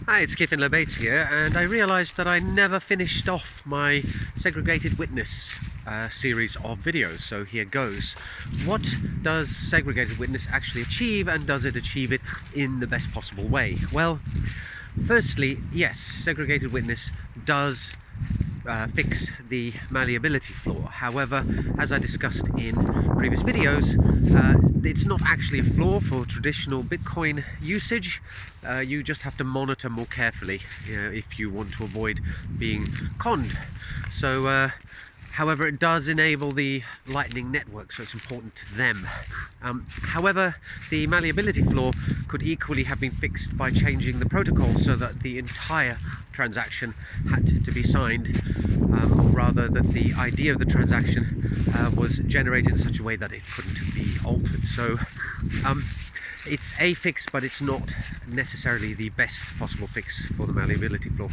Hi, it's Kiffin Lobates here, and I realised that I never finished off my Segregated Witness series of videos, so here goes. What does Segregated Witness actually achieve, and does it achieve it in the best possible way? Well, firstly, yes, Segregated Witness does fix the malleability flaw. However, as I discussed in previous videos, it's not actually a flaw for traditional Bitcoin usage. You just have to monitor more carefully if you want to avoid being conned. So, however, it does enable the Lightning Network, so it's important to them. However, the malleability flaw could equally have been fixed by changing the protocol so that the entire transaction had to be signed, or rather that the idea of the transaction was generated in such a way that it couldn't be altered. So it's a fix, but it's not necessarily the best possible fix for the malleability flaw.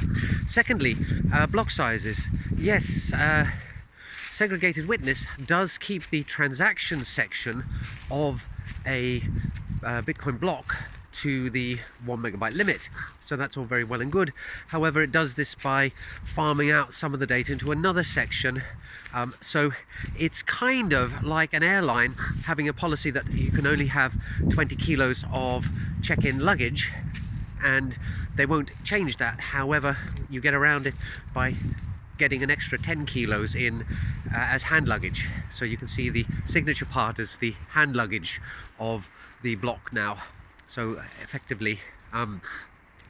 Secondly, block sizes. Yes, Segregated Witness does keep the transaction section of a Bitcoin block to the 1 megabyte limit, so that's all very well and good. However, it does this by farming out some of the data into another section, so it's kind of like an airline having a policy that you can only have 20 kilos of check-in luggage, and they won't change that. However, you get around it by getting an extra 10 kilos in as hand luggage. So you can see the signature part as the hand luggage of the block now. So effectively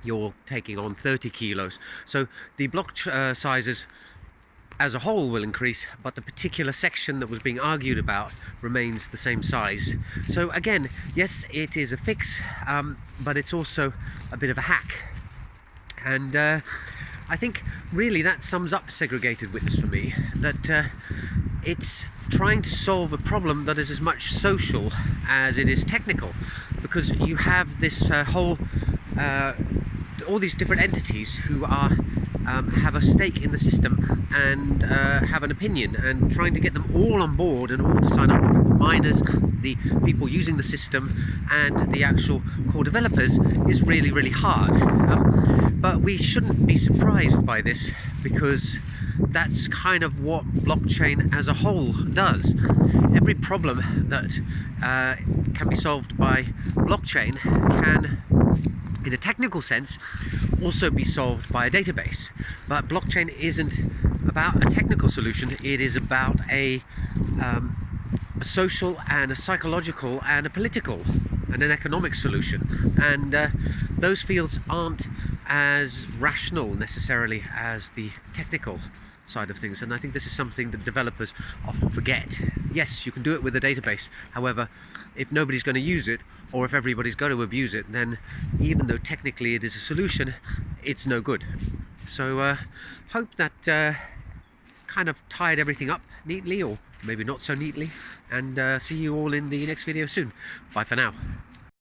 you're taking on 30 kilos. So the block sizes as a whole will increase, but the particular section that was being argued about remains the same size. So again, yes, it is a fix, but it's also a bit of a hack. And I think really that sums up Segregated Witness for me, that it's trying to solve a problem that is as much social as it is technical, because you have this all these different entities who are have a stake in the system and have an opinion, and trying to get them all on board and all to sign up, miners, the people using the system, and the actual core developers, is really hard. But we shouldn't be surprised by this, because that's kind of what blockchain as a whole does. Every problem that can be solved by blockchain can, in a technical sense, also be solved by a database. But blockchain isn't about a technical solution, it is about a social and a psychological and a political and an economic solution. And those fields aren't as rational necessarily as the technical side of things, and I think this is something that developers often forget. Yes, you can do it with a database, however, if nobody's going to use it, or if everybody's going to abuse it, then even though technically it is a solution, it's no good. So hope that kind of tied everything up neatly, or maybe not so neatly, and see you all in the next video soon. Bye for now.